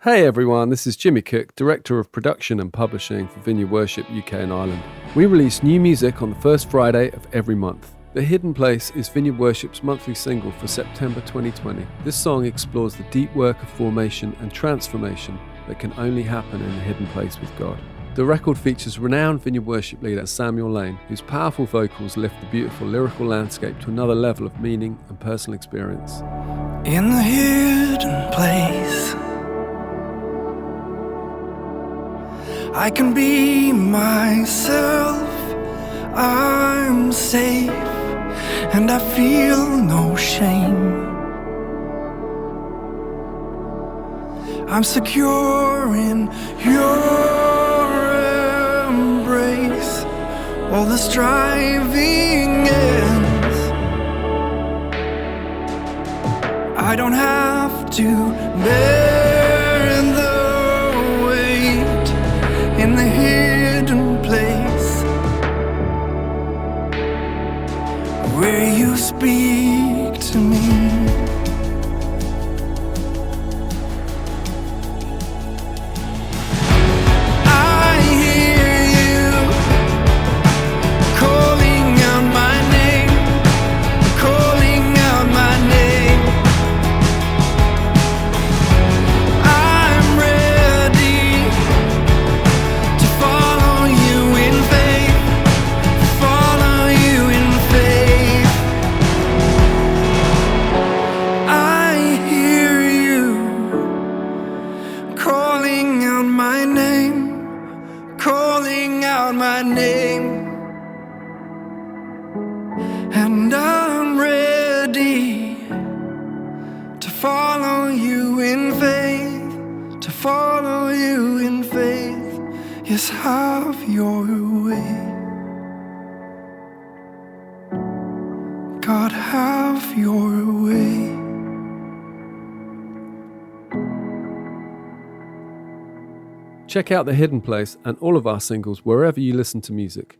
Hey everyone, this is Jimmy Cook, Director of Production and Publishing for Vineyard Worship UK and Ireland. We release new music on the first Friday of every month. The Hidden Place is Vineyard Worship's monthly single for September 2020. This song explores the deep work of formation and transformation that can only happen in the hidden place with God. The record features renowned Vineyard Worship leader Samuel Lane, whose powerful vocals lift the beautiful lyrical landscape to another level of meaning and personal experience. In the hidden place, I can be myself, I'm safe, and I feel no shame. I'm secure in your embrace, all the striving ends. I don't have to bear the in the hidden place where you speak to me. I hear you calling out my name, calling out my name. I'm ready to follow you in faith, follow you in faith. I hear you calling out my name, calling out my name. And I'm ready to follow you in faith, to follow you in faith. Yes, have your way. God, have your way. Check out The Hidden Place and all of our singles wherever you listen to music.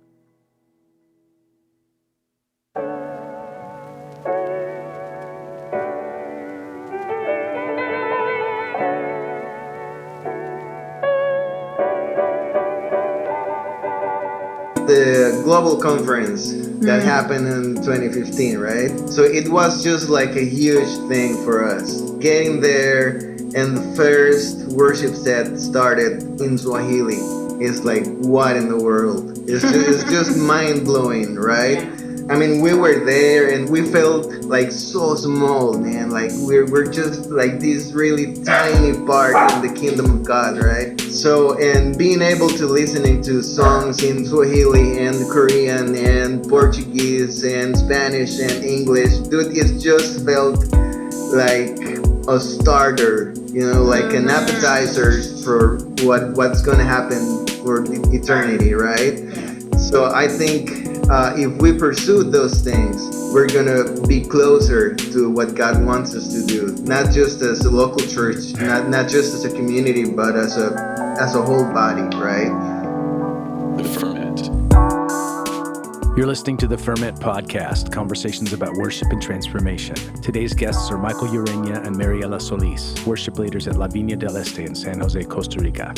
The global conference that happened in 2015, right? So it was just like a huge thing for us. Getting there and the first worship set started in Swahili. It's like, what in the world? It's just mind-blowing, right? I mean, we were there and we felt like so small, man. Like we're just like this really tiny part in the kingdom of God, right? So, and being able to listening to songs in Swahili and Korean and Portuguese and Spanish and English, dude, it just felt like a starter, you know, like an appetizer for what's gonna happen for eternity, right? So I think if we pursue those things, we're gonna be closer to what God wants us to do, not just as a local church, not just as a community, but as a whole body, right? The Ferment. You're listening to the Ferment podcast, conversations about worship and transformation. Today's guests are Michael Ureña and Mariella Solís, worship leaders at La Viña del Este in San Jose, Costa Rica.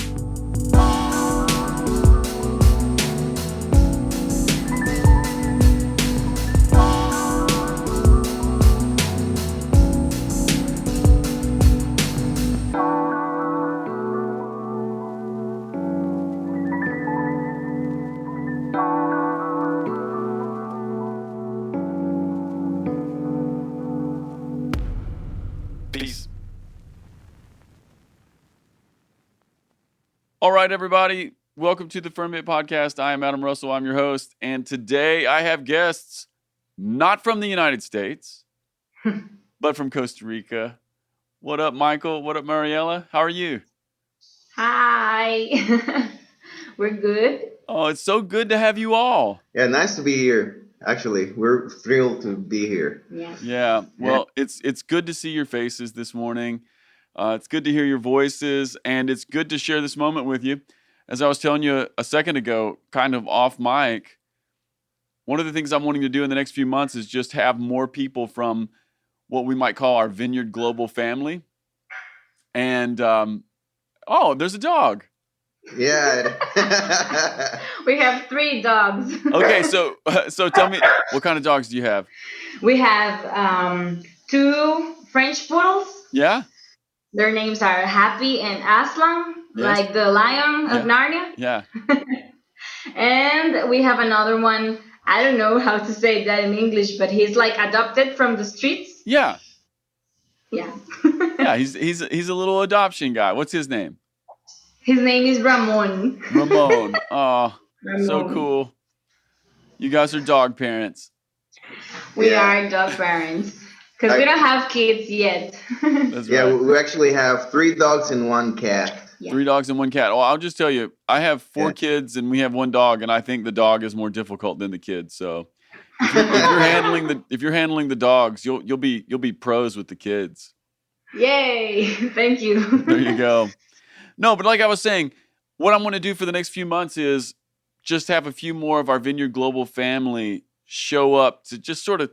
Peace. All right, everybody. Welcome to the Ferment podcast. I am Adam Russell. I'm your host. And today I have guests not from the United States, but from Costa Rica. What up, Michael? What up, Mariella? How are you? Hi. We're good. Oh, it's so good to have you all. Yeah, nice to be here. Actually, we're thrilled to be here. Yes. Yeah. Well, it's good to see your faces this morning. It's good to hear your voices, and it's good to share this moment with you. As I was telling you a second ago, kind of off mic, one of the things I'm wanting to do in the next few months is just have more people from what we might call our Vineyard Global Family. And Oh, there's a dog. Yeah. We have 3 dogs. Okay, so tell me, what kind of dogs do you have? We have 2 French poodles. Yeah? Their names are Happy and Aslan, Yes. like the lion of Narnia. Yeah. And we have another one. I don't know how to say that in English, but he's like adopted from the streets. Yeah. Yeah. Yeah, he's a little adoption guy. What's his name? His name is Ramon. Ramon. Oh, so Ramon. cool. You guys are dog parents. We Yeah. are dog parents because we don't have kids yet. That's Yeah, right. we actually have 3 dogs and 1 cat. Yeah. 3 dogs and 1 cat. Well, I'll just tell you, I have 4 kids and we have 1 dog, and I think the dog is more difficult than the kids. So if you're handling the dogs, you'll be pros with the kids. Yay! Thank you. There you go. No, but like I was saying, what I'm going to do for the next few months is just have a few more of our Vineyard Global family show up to just sort of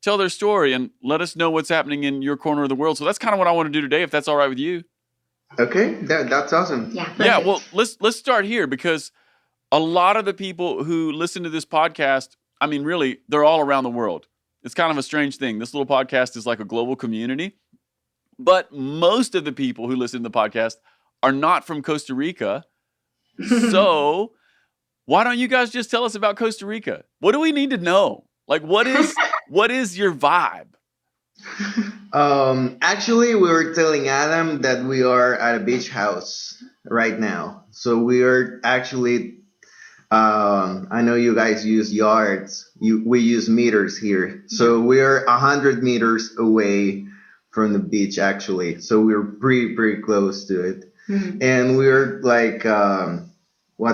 tell their story and let us know what's happening in your corner of the world. So that's kind of what I want to do today, if that's all right with you. Okay, that's awesome. Yeah. Yeah, perfect. well, let's start here, because a lot of the people who listen to this podcast, I mean, really, they're all around the world. It's kind of a strange thing. This little podcast is like a global community, but most of the people who listen to the podcast are not from Costa Rica. So why don't you guys just tell us about Costa Rica? What do we need to know? Like, what is your vibe? Actually, we were telling Adam that we are at a beach house right now. So we are actually, I know you guys use yards. We use meters here. So we are 100 meters away from the beach, actually. So we're pretty close to it. Mhm. And we're like,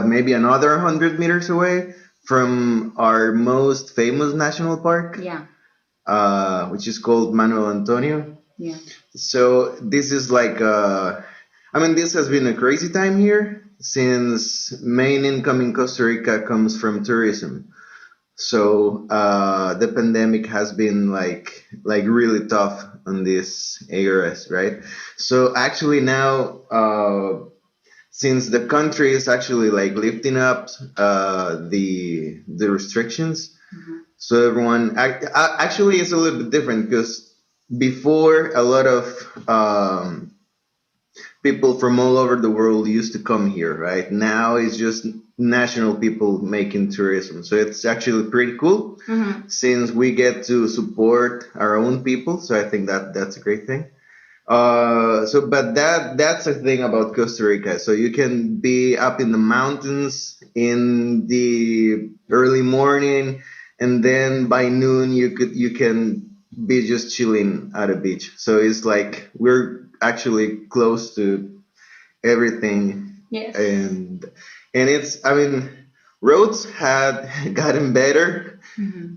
maybe another 100 meters away from our most famous national park, Yeah. which is called Manuel Antonio. Yeah. So this is like, this has been a crazy time here since main income in Costa Rica comes from tourism. So the pandemic has been like really tough on these areas, right? So actually now, since the country is actually like lifting up the restrictions, so everyone actually it's a little bit different, because before a lot of people from all over the world used to come here, right? Now it's just national people making tourism. So it's actually pretty cool since we get to support our own people. So I think that's a great thing. But that's the thing about Costa Rica. So you can be up in the mountains in the early morning, and then by noon you can be just chilling at a beach. So it's like we're actually close to everything. Yes. And it's, roads had gotten better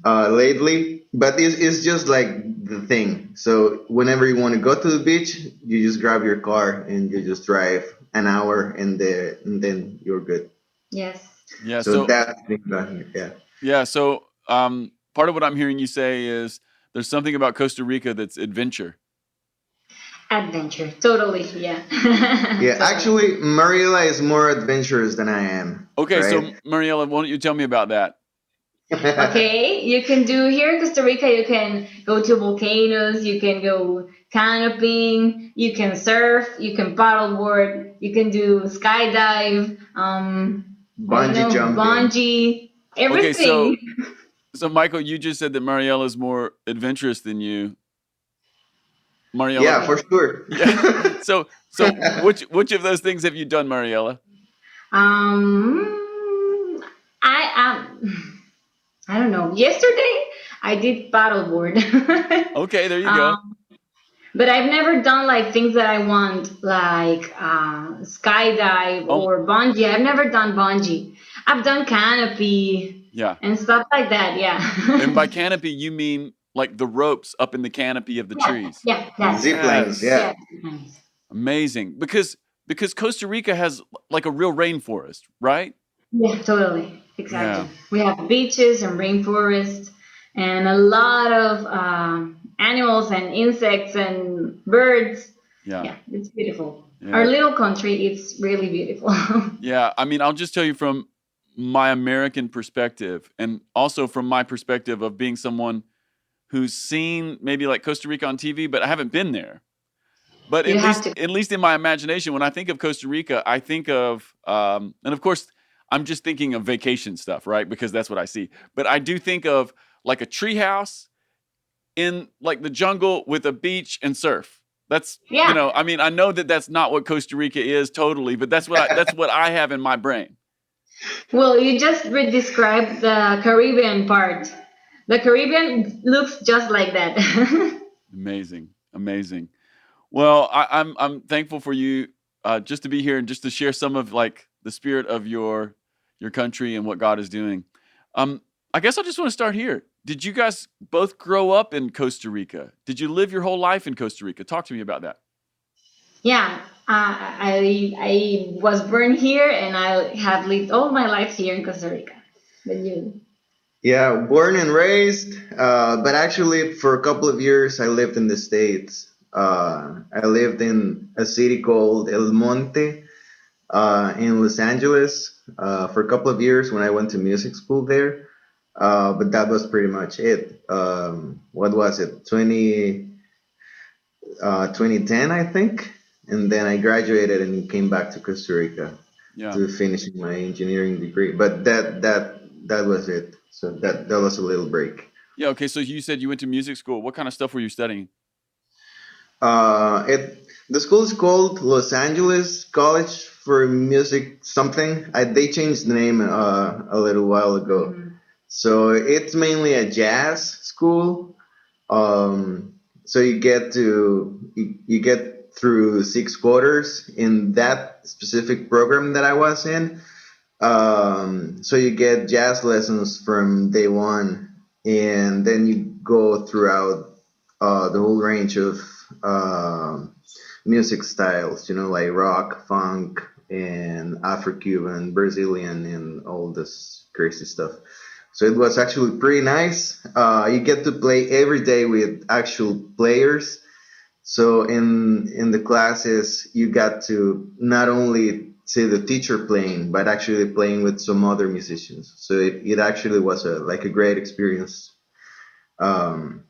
lately, but it's just like the thing. So whenever you want to go to the beach, you just grab your car and you just drive an hour, and then you're good. Yes. Yeah. So that's the thing about here. Yeah. Yeah. So part of what I'm hearing you say is there's something about Costa Rica that's adventure. Adventure. Totally. Yeah. Yeah. Totally. Actually, Mariella is more adventurous than I am. Okay. right? So Mariella, why don't you tell me about that? Okay, you can do here in Costa Rica, you can go to volcanoes, you can go canopying, you can surf, you can paddleboard, you can do skydive, Bungee jumping. bungee, everything. Okay, so Michael, you just said that Mariella is more adventurous than you. Mariella. Yeah, for sure. Yeah. So which of those things have you done, Mariella? I don't know. Yesterday I did paddleboard. Okay, there you go. But I've never done like things that I want, like skydive or bungee. I've never done bungee. I've done canopy Yeah. and stuff like that. Yeah. And by canopy, you mean like the ropes up in the canopy of the trees. Yeah. That's Zip lines, yeah. nice. Amazing. Because Costa Rica has like a real rainforest, right? Yeah, totally. Exactly. Yeah. We have beaches and rainforests and a lot of animals and insects and birds. Yeah. Yeah, it's beautiful. Our little country is really beautiful. Yeah, I mean, I'll just tell you from my American perspective, and also from my perspective of being someone who's seen maybe like Costa Rica on TV, but I haven't been there. But You have to. at least in my imagination, when I think of Costa Rica, I think of, and of course, I'm just thinking of vacation stuff, right? Because that's what I see. But I do think of like a treehouse in like the jungle with a beach and surf. That's, Yeah. I mean, I know that that's not what Costa Rica is totally, but that's what I have in my brain. Well, you just described the Caribbean part. The Caribbean looks just like that. Amazing. Well, I'm thankful for you just to be here and just to share some of like the spirit of your country and what God is doing. I guess I just want to start here. Did you guys both grow up in Costa Rica? Did you live your whole life in Costa Rica? Talk to me about that. Yeah, I was born here and I have lived all my life here in Costa Rica. But you? Yeah, born and raised, but actually for a couple of years I lived in the States. I lived in a city called El Monte in Los Angeles for a couple of years when I went to music school there. But that was pretty much it. What was it? 2010, I think. And then I graduated and came back to Costa Rica to finish my engineering degree. But that was it. So that was a little break. Yeah. Okay. So you said you went to music school. What kind of stuff were you studying? The school is called Los Angeles College for Music something. They changed the name a little while ago. Mm-hmm. So it's mainly a jazz school. So you get through 6 quarters in that specific program that I was in. So you get jazz lessons from day one, and then you go throughout the whole range of music styles, like rock, funk, and Afro-Cuban, Brazilian, and all this crazy stuff. So it was actually pretty nice. You get to play every day with actual players. So in the classes, you got to not only see the teacher playing, but actually playing with some other musicians. So it actually was a great experience. In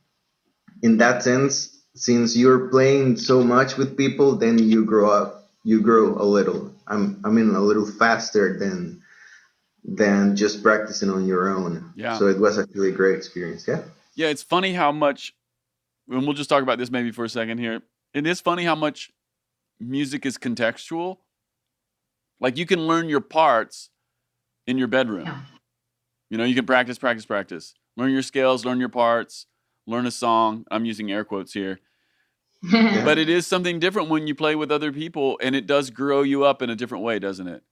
that sense, since you're playing so much with people, then you grow a little. a little faster than just practicing on your own. Yeah. So it was actually a great experience. Yeah. Yeah. It's funny how much, and we'll just talk about this maybe for a second here. It is funny how much music is contextual. Like you can learn your parts in your bedroom. Yeah. You can practice. Learn your scales, learn your parts, learn a song. I'm using air quotes here. Yeah. But it is something different when you play with other people, and it does grow you up in a different way, doesn't it?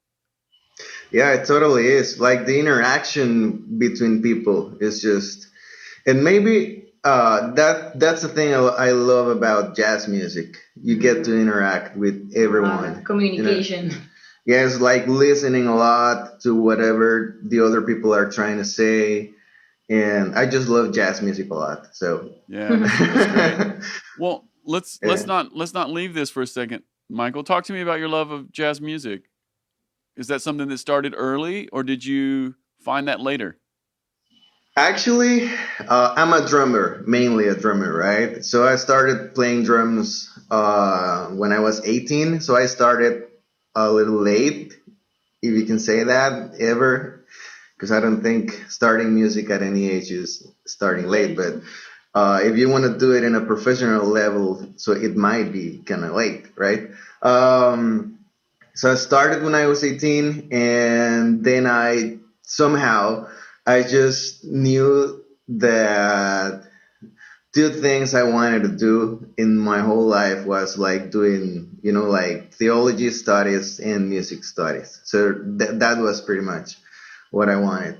Yeah, it totally is. Like the interaction between people is just, and maybe that's the thing I love about jazz music. You get to interact with everyone. Communication. Yeah, it's like listening a lot to whatever the other people are trying to say. And I just love jazz music a lot. So yeah, that's great. Well, let's not leave this for a second. Michael, talk to me about your love of jazz music. Is that something that started early, or did you find that later? Actually, I'm a drummer, mainly a drummer, right? So I started playing drums when I was 18. So I started a little late, if you can say that, ever. Because I don't think starting music at any age is starting late. But if you want to do it in a professional level, so it might be kind of late, right? So I started when I was 18, and then I just knew that 2 things I wanted to do in my whole life was like doing, like theology studies and music studies. So that was pretty much what I wanted.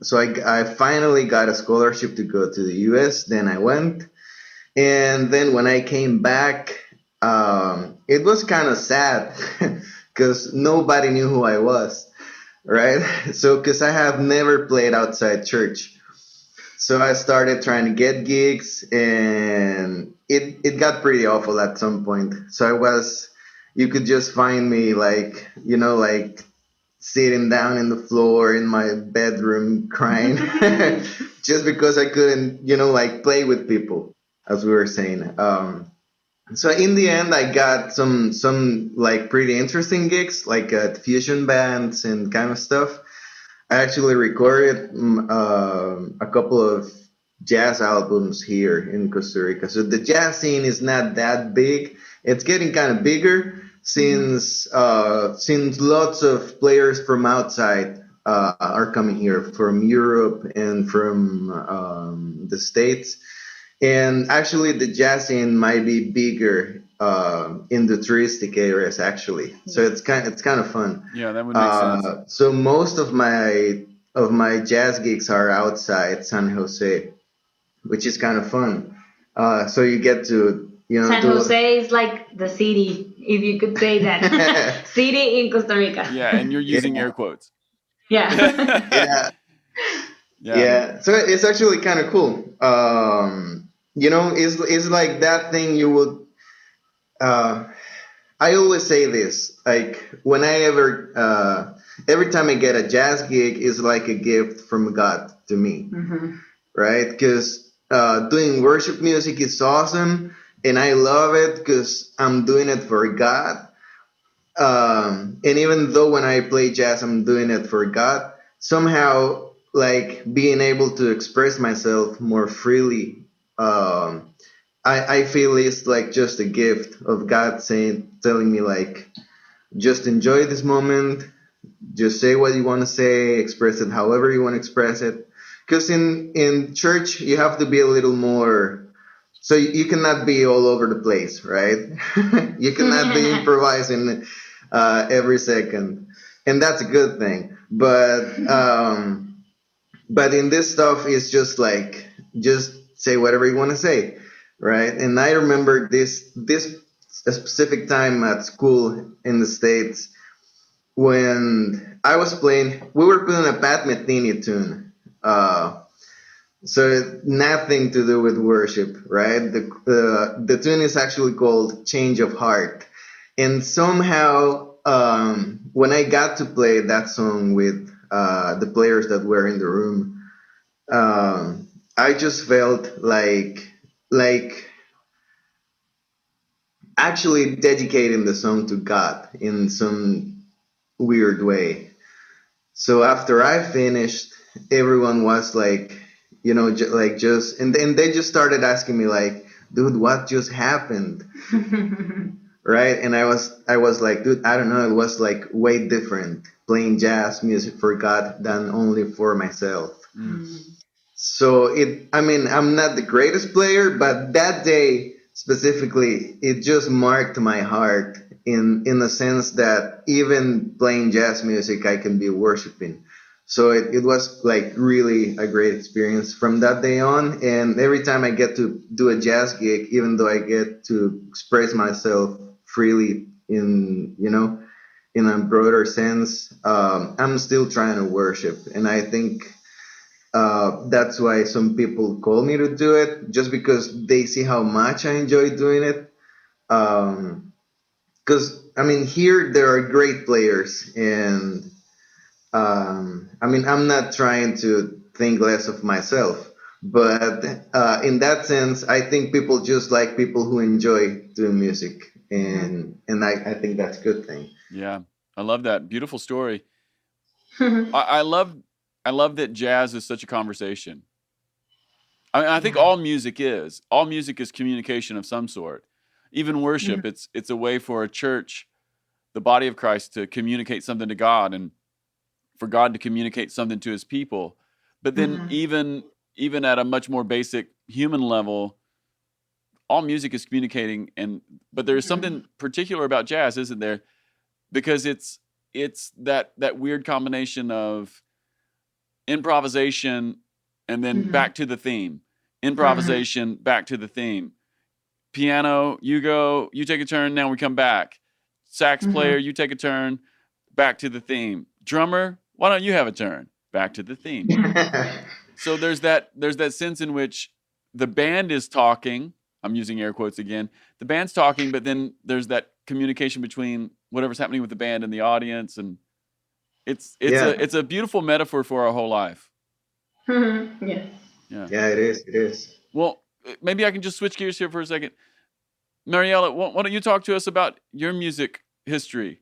So I finally got a scholarship to go to the US. Then I went. And then when I came back, it was kind of sad because nobody knew who I was, right? So because I have never played outside church. So I started trying to get gigs, and it got pretty awful at some point. So I was you could just find me like, like sitting down in the floor in my bedroom crying just because I couldn't, like play with people, as we were saying. So in the end, I got some like pretty interesting gigs, like fusion bands and kind of stuff. I actually recorded a couple of jazz albums here in Costa Rica. So the jazz scene is not that big. It's getting kind of bigger since lots of players from outside are coming here, from Europe and from the States. And actually, the jazz scene might be bigger in the touristic areas, actually. So it's kind of fun. Yeah, that would make sense. So most of my jazz gigs are outside San Jose, which is kind of fun. So you get to San Jose is like the city, if you could say that. City in Costa Rica. Yeah, and you're using air quotes. Yeah. Yeah. So it's actually kind of cool. It's like that thing you would. I always say this, like every time I get a jazz gig is like a gift from God to me, right? Because doing worship music is awesome, and I love it because I'm doing it for God. And even though when I play jazz, I'm doing it for God, somehow like being able to express myself more freely, I feel it's like just a gift of God telling me like, just enjoy this moment, just say what you want to say, express it however you want to express it. Because in church, you have to be a little more, so you cannot be all over the place, right? You cannot be improvising every second. And that's a good thing. But in this stuff, it's just like, just say whatever you want to say, right? And I remember this specific time at school in the States when I was playing, we were playing a Pat Metheny tune. So nothing to do with worship, right? The tune is actually called Change of Heart. And somehow, when I got to play that song with the players that were in the room, I just felt like actually dedicating the song to God in some weird way. So after I finished, everyone was like, and they just started asking me like, dude, what just happened? Right? And I was like, dude, I don't know. It was like way different playing jazz music for God than only for myself. So I'm not the greatest player, but that day specifically, it just marked my heart in the sense that even playing jazz music, I can be worshiping. So it was like really a great experience from that day on. And every time I get to do a jazz gig, even though I get to express myself freely in a broader sense, I'm still trying to worship. And I think that's why some people call me to do it, just because they see how much I enjoy doing it. Because here there are great players, and I'm not trying to think less of myself, but in that sense, I think people just like people who enjoy doing music, and I think that's a good thing. Yeah, I love that. Beautiful story. I love that jazz is such a conversation. I think all music is. All music is communication of some sort. Even worship, it's a way for a church, the body of Christ, to communicate something to God and for God to communicate something to his people. But then even at a much more basic human level, all music is communicating. But there's something particular about jazz, isn't there? Because it's that weird combination of improvisation and then back to the theme. Improvisation, back to the theme. Piano, you go, you take a turn, now we come back. Sax player, you take a turn, back to the theme. Drummer, why don't you have a turn? Back to the theme. So there's that sense in which the band is talking. I'm using air quotes again. The band's talking, but then there's that communication between whatever's happening with the band and the audience, and it's a beautiful metaphor for our whole life. Yes. Yeah, it is. Well, maybe I can just switch gears here for a second. Mariella, why don't you talk to us about your music history?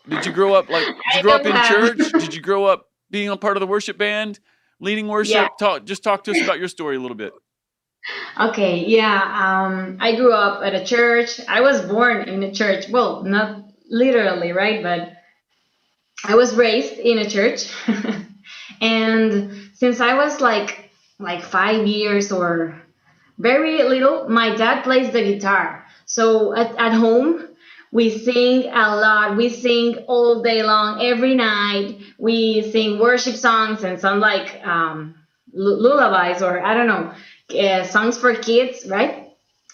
Did you grow up in church? Did you grow up being a part of the worship band, leading worship? Yeah. Talk to us about your story a little bit. Okay, yeah. I grew up at a church. I was born in a church. Well, not literally, right? But I was raised in a church. And since I was like 5 years or very little, my dad plays the guitar. So at home, we sing a lot. We sing all day long, every night. We sing worship songs and some like lullabies, or I don't know, songs for kids, right?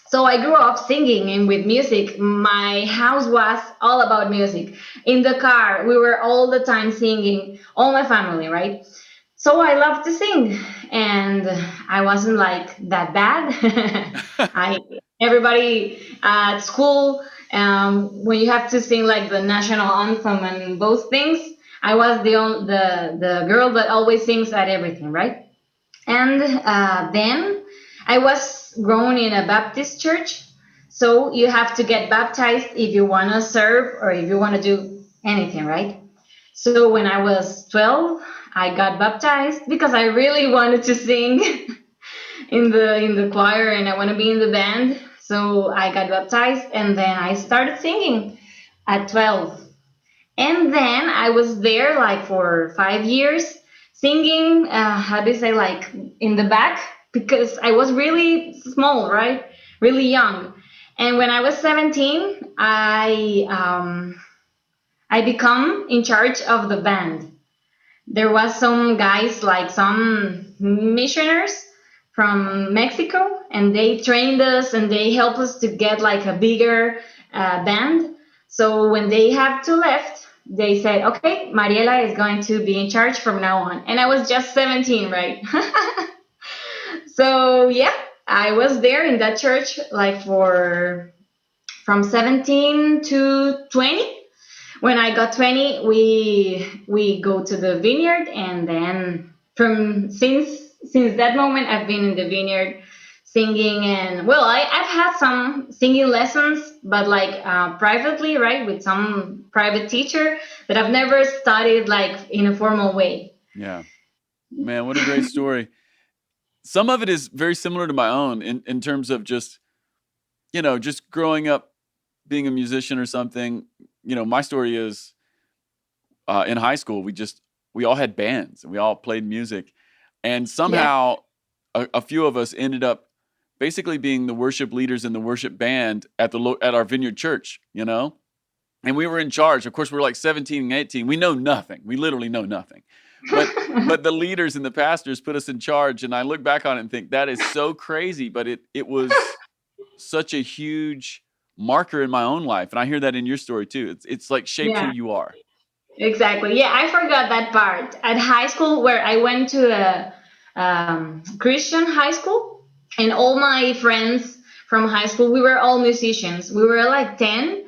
So I grew up singing and with music. My house was all about music. In the car, we were all the time singing, all my family, right? So I love to sing, and I wasn't like that bad. Everybody at school, when you have to sing like the national anthem and those things, I was the girl that always sings at everything, right? And then I was grown in a Baptist church, so you have to get baptized if you want to serve or if you want to do anything, right? So when I was 12, I got baptized because I really wanted to sing in the choir and I want to be in the band. So I got baptized and then I started singing at 12. And then I was there like for 5 years singing, how do you say, like in the back, because I was really small, right? Really young. And when I was 17, I become in charge of the band. There was some guys, like some missionaries from Mexico, and they trained us and they helped us to get like a bigger band. So when they have to left, they said, okay, Mariela is going to be in charge from now on. And I was just 17, right? So yeah, I was there in that church like from 17 to 20. When I got 20, we go to the vineyard, and then since that moment, I've been in the vineyard singing. And well, I've had some singing lessons, but like privately, right, with some private teacher, that I've never studied like in a formal way. Yeah, man, what a great story. Some of it is very similar to my own in terms of just growing up being a musician or something. My story is in high school, we all had bands and we all played music. And somehow a few of us ended up basically being the worship leaders in the worship band at our Vineyard church, and we were in charge. Of course, we were like 17 and 18. We know nothing. We literally know nothing. But the leaders and the pastors put us in charge. And I look back on it and think that is so crazy, but it was such a huge marker in my own life. And I hear that in your story too. It's like shaped who you are. Exactly. Yeah, I forgot that part. At high school, where I went to a Christian high school, and all my friends from high school, we were all musicians. We were like 10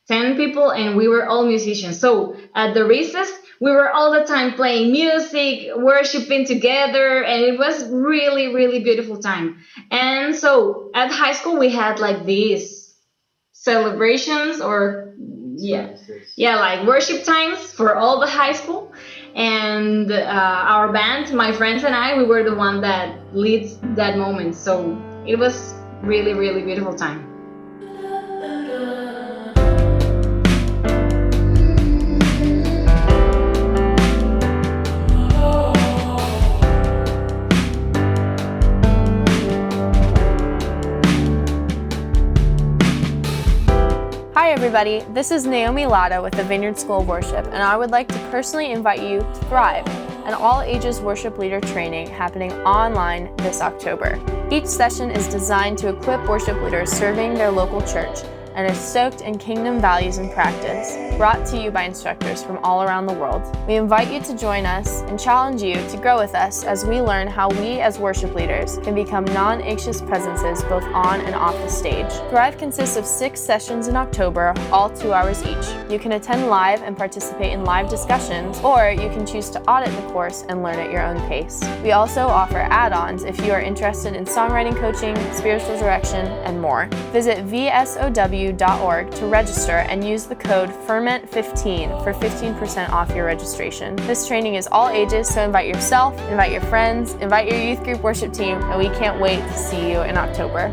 people, and we were all musicians. So at the recess, we were all the time playing music, worshiping together, and it was really, really beautiful time. And so at high school, we had like these celebrations or like worship times for all the high school, and our band, my friends and I, we were the one that leads that moment. So it was really, really beautiful time. Hi everybody, this is Naomi Lada with the Vineyard School of Worship, and I would like to personally invite you to Thrive, an all-ages worship leader training happening online this October. Each session is designed to equip worship leaders serving their local church and is soaked in kingdom values and practice. brought to you by instructors from all around the world. We invite you to join us and challenge you to grow with us as we learn how we as worship leaders can become non-anxious presences both on and off the stage. Thrive consists of 6 sessions in October, all 2 hours each. You can attend live and participate in live discussions, or you can choose to audit the course and learn at your own pace. We also offer add-ons if you are interested in songwriting coaching, spiritual direction, and more. Visit vsow.org to register and use the code FERMENT15 for 15% off your registration. This training is all ages, so invite yourself, invite your friends, invite your youth group worship team, and we can't wait to see you in October.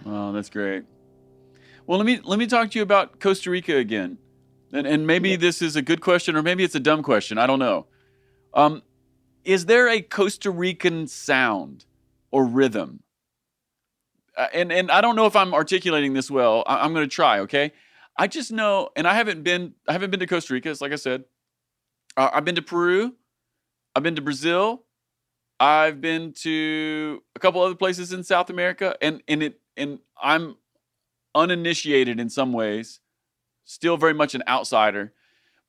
Oh, that's great. Well, let me talk to you about Costa Rica again, and maybe this is a good question or maybe it's a dumb question. I don't know. Is there a Costa Rican sound or rhythm? And I don't know if I'm articulating this well. I'm going to try. Okay. I just know, and I haven't been to Costa Rica. It's like I said, I've been to Peru, I've been to Brazil, I've been to a couple other places in South America, and I'm uninitiated in some ways, still very much an outsider.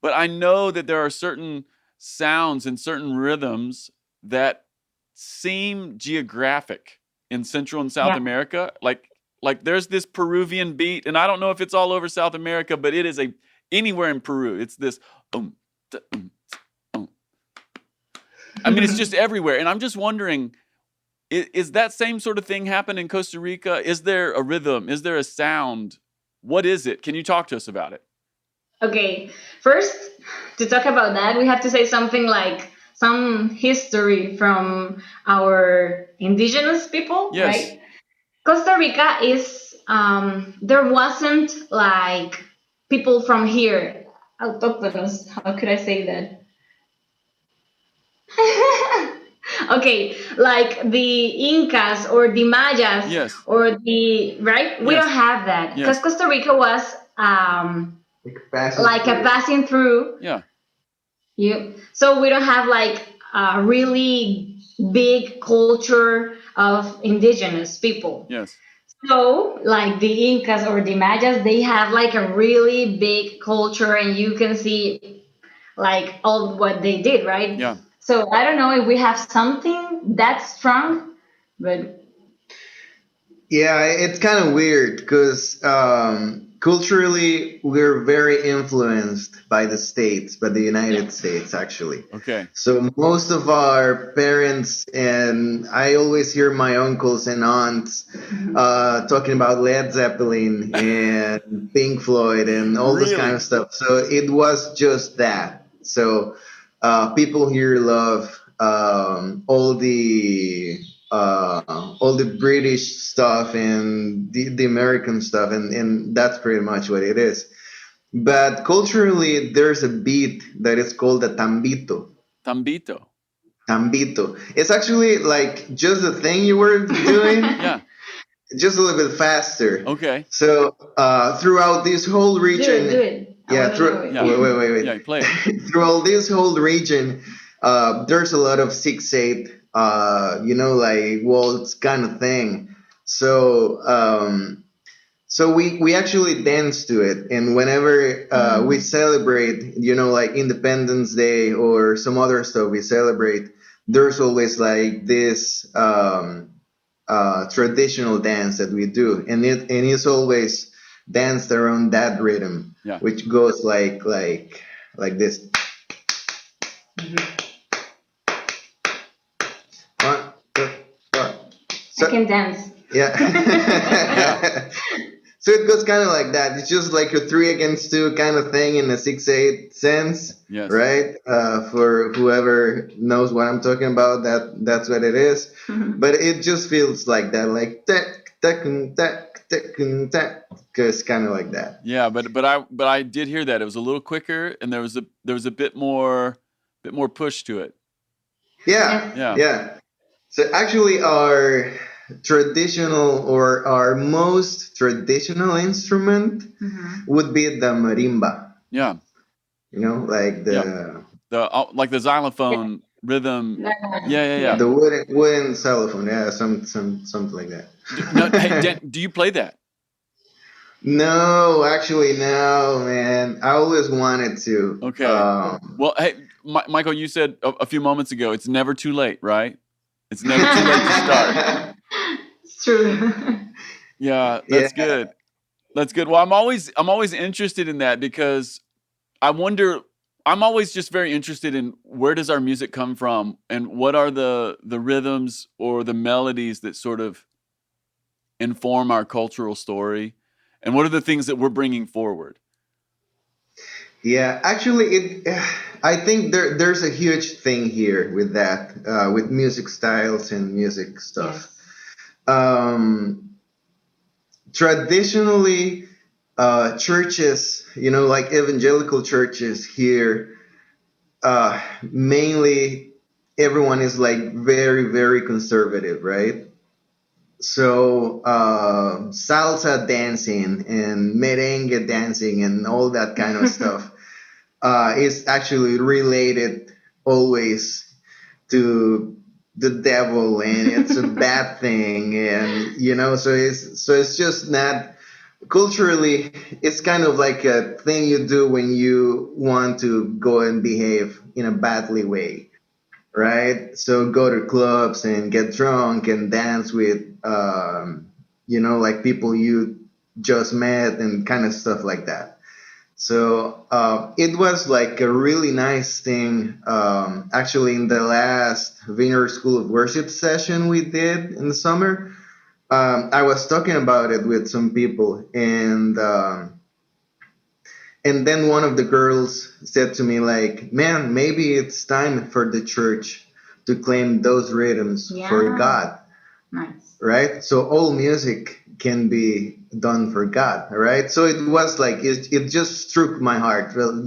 But I know that there are certain sounds and certain rhythms that seem geographic in Central and South America. Like there's this Peruvian beat, and I don't know if it's all over South America, but it is anywhere in Peru. It's this I mean, it's just everywhere. And I'm just wondering, is that same sort of thing happen in Costa Rica? Is there a rhythm? Is there a sound? What is it? Can you talk to us about it? Okay, first, to talk about that, we have to say something like some history from our indigenous people, Yes. right? Costa Rica is, there wasn't like people from here, autóctonos, how could I say that? Okay, like the Incas or the Mayas, Yes. or the, right? We Yes. don't have that because Yes. Costa Rica was like a passing through. Yeah. Yeah. So we don't have like a really big culture of indigenous people. Yes. So like the Incas or the Mayas, they have like a really big culture, and you can see like all what they did, right? Yeah. So I don't know if we have something that strong, but Yeah, it's kind of weird because culturally we're very influenced by the States, by the United States, actually. Okay. So most of our parents, and I always hear my uncles and aunts talking about Led Zeppelin and Pink Floyd and all this kind of stuff. So it was just that. So people here love all the British stuff and the American stuff, and that's pretty much what it is. But culturally, there's a beat that is called the tambito. Tambito. Tambito. It's actually like just the thing you were doing, Yeah. just a little bit faster. Okay. So throughout this whole region, do it. Yeah, wait. Yeah, play it. Throughout this whole region, there's a lot of 6/8, like waltz kind of thing. So so we actually dance to it, and whenever we celebrate, like Independence Day or some other stuff we celebrate, there's always like this traditional dance that we do, and it's always danced around that rhythm, which goes like this. One, two, four. I can dance. Yeah. So it goes kind of like that. It's just like a 3-against-2 kind of thing in a 6/8 sense, Yes. right? For whoever knows what I'm talking about, that's what it is. But it just feels like that, like tack, tack, tack, tack, tack, because kind of like that. Yeah, but I did hear that it was a little quicker, and there was a bit more push to it. Yeah. So actually, our traditional or our most traditional instrument would be the marimba. Yeah. You know, like the like the xylophone rhythm. Yeah. the wooden xylophone. Yeah, something like that. No, hey, Dan, do you play that? No, actually, no, man. I always wanted to. Okay. Well, hey, Michael, you said a few moments ago, it's never too late, right? It's never too late to start. It's true. Yeah, that's good. That's good. Well, I'm always interested in that because I wonder. I'm always just very interested in where does our music come from, and what are the rhythms or the melodies that sort of inform our cultural story, and what are the things that we're bringing forward. Yeah, actually, I think there's a huge thing here with that, with music styles and music stuff. Traditionally, churches, like evangelical churches here, mainly everyone is like very, very conservative, right? So salsa dancing and merengue dancing and all that kind of stuff is actually related always to the devil, and it's a bad thing, and so it's just not culturally. It's kind of like a thing you do when you want to go and behave in a badly way, right? So go to clubs and get drunk and dance with like people you just met and kind of stuff like that. So it was like a really nice thing. Actually, in the last Vineyard School of Worship session we did in the summer, I was talking about it with some people, and then one of the girls said to me, like, man, maybe it's time for the church to claim those rhythms for God. Nice. Right? So all music can be done for God, right? So it was like, it just struck my heart. Well,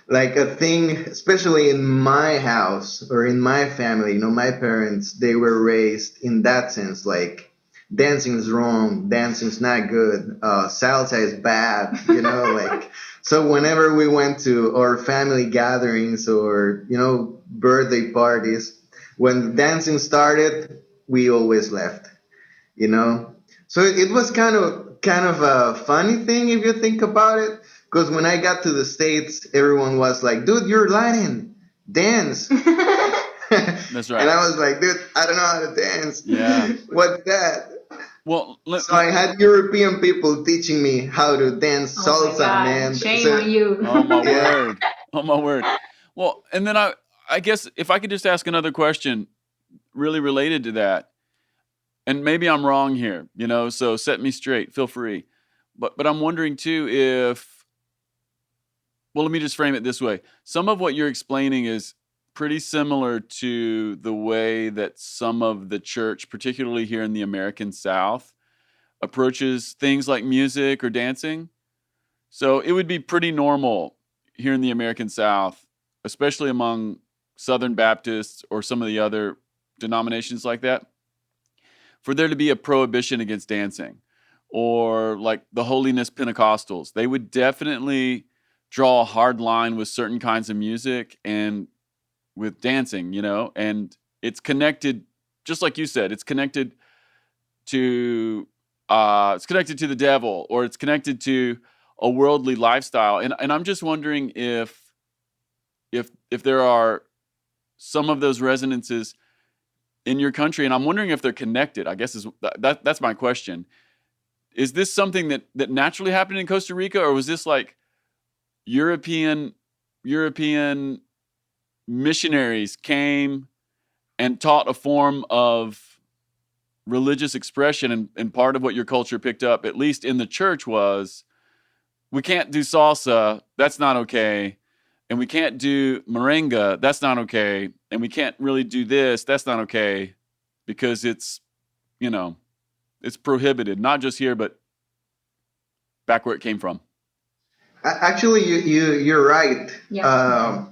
like a thing, especially in my house or in my family, my parents, they were raised in that sense, like dancing is wrong, dancing is not good, salsa is bad, like, so whenever we went to our family gatherings or, birthday parties, when dancing started, we always left, So it was kind of a funny thing if you think about it, because when I got to the States, everyone was like, dude, you're Latin, dance. That's right. And I was like, dude, I don't know how to dance. Yeah. What's that? Well, so I had European people teaching me how to dance salsa, man. Shame on you. Oh my word. Oh my word. Well, and then I guess if I could just ask another question really related to that, and maybe I'm wrong here, so set me straight, feel free. But I'm wondering too well, let me just frame it this way. Some of what you're explaining is pretty similar to the way that some of the church, particularly here in the American South, approaches things like music or dancing. So it would be pretty normal here in the American South, especially among Southern Baptists or some of the other denominations like that, for there to be a prohibition against dancing. Or like the Holiness Pentecostals, they would definitely draw a hard line with certain kinds of music and with dancing, and it's connected, just like you said, it's connected to the devil, or it's connected to a worldly lifestyle. And I'm just wondering if there are some of those resonances in your country, and I'm wondering if they're connected. I guess that's my question. Is this something that naturally happened in Costa Rica, or was this like European missionaries came and taught a form of religious expression, and part of what your culture picked up, at least in the church, was we can't do salsa, that's not okay, and we can't do merengue, that's not okay, and we can't really do this, that's not okay, because it's, it's prohibited, not just here, but back where it came from. Actually, you're right. Yeah.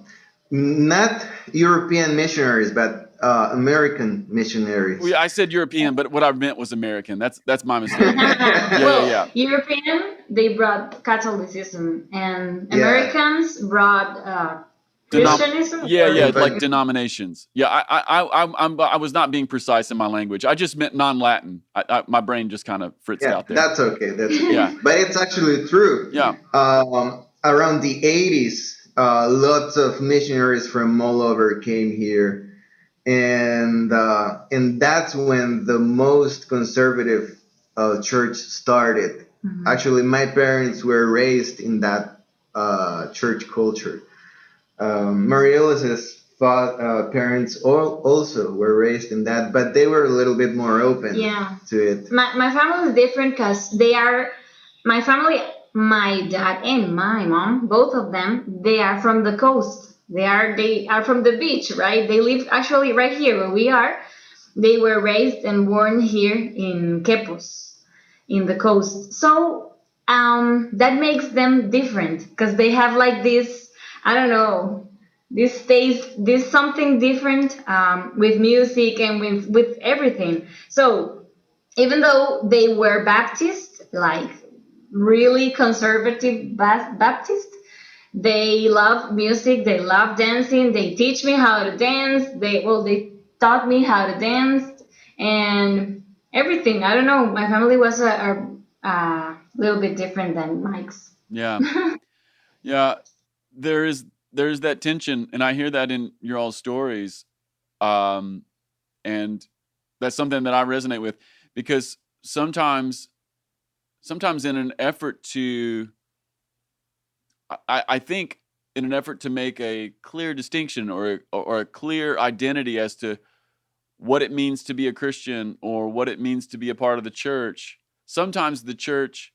Not European missionaries, but American missionaries. Well, I said European, but what I meant was American. That's my mistake. Yeah. European, they brought Catholicism, and Yeah. Americans brought Christianism. Yeah, like denominations. Yeah, I was not being precise in my language. I just meant non-Latin. My brain just kind of fritzed out there. That's okay. Yeah. But it's actually true. Yeah. Around the 80s, lots of missionaries from all over came here. And that's when the most conservative church started. Mm-hmm. Actually, my parents were raised in that church culture. Mariella's parents also were raised in that, but they were a little bit more open to it. My family is different because my family, my dad and my mom, both of them, they are from the coast. They are from the beach, right? They live actually right here where we are. They were raised and born here in Quepos, in the coast. So that makes them different because they have like this, I don't know, this taste, this something different with music and with everything. So even though they were Baptist, like really conservative Baptist, they love music, they love dancing, they teach me how to dance, they taught me how to dance and everything. I don't know, my family was a little bit different than Mike's. Yeah. Yeah, there's that tension, and I hear that in your all stories, and that's something that I resonate with, because sometimes in an effort to I think in an effort to make a clear distinction or a clear identity as to what it means to be a Christian or what it means to be a part of the church, sometimes the church,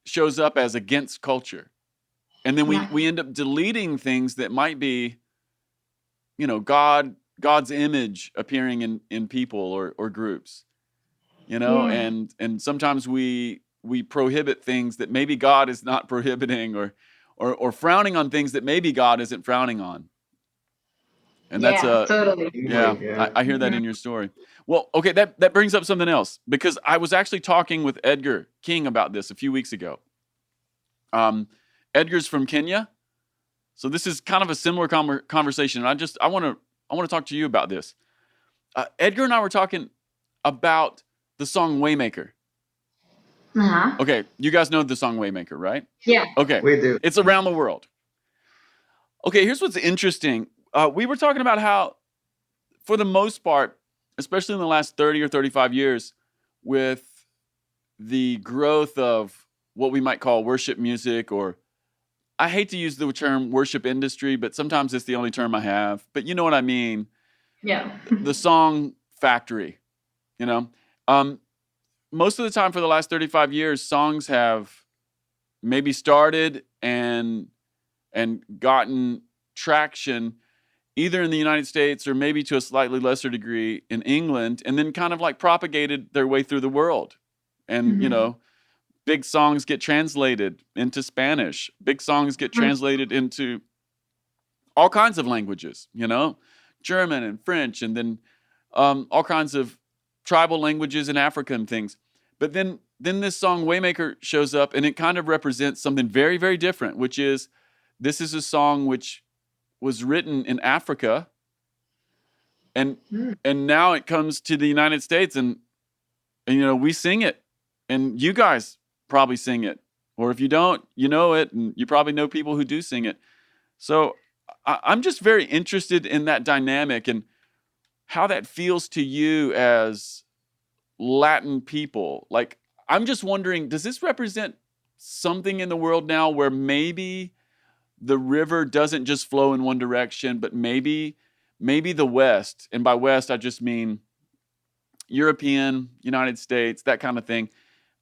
shows up as against culture. And then we end up deleting things that might be, God's image appearing in people or groups, and sometimes we prohibit things that maybe God is not prohibiting or frowning on things that maybe God isn't frowning on. And that's totally. Yeah. I hear that in your story. Well, okay, that brings up something else, because I was actually talking with Edgar King about this a few weeks ago. Edgar's from Kenya. So this is kind of a similar conversation. And I want to talk to you about this. Edgar and I were talking about the song Waymaker. Uh-huh. Okay, you guys know the song Waymaker, right? Yeah. Okay. We do. It's around the world. Okay, here's what's interesting. We were talking about how, for the most part, especially in the last 30 or 35 years, with the growth of what we might call worship music, or I hate to use the term worship industry, but sometimes it's the only term I have. But you know what I mean? Yeah. The song factory, most of the time for the last 35 years, songs have maybe started and gotten traction either in the United States or maybe to a slightly lesser degree in England, and then kind of like propagated their way through the world. And, big songs get translated into Spanish. Big songs get translated into all kinds of languages, German and French, and then all kinds of tribal languages in Africa and things. But then this song Waymaker shows up, and it kind of represents something very, very different, which is, this is a song which was written in Africa, and now it comes to the United States, and we sing it, and you guys probably sing it, or if you don't, you know it, and you probably know people who do sing it. So I'm just very interested in that dynamic and how that feels to you as Latin people. Like, I'm just wondering, does this represent something in the world now where maybe the river doesn't just flow in one direction, but maybe the West, and by West I just mean European, United States, that kind of thing.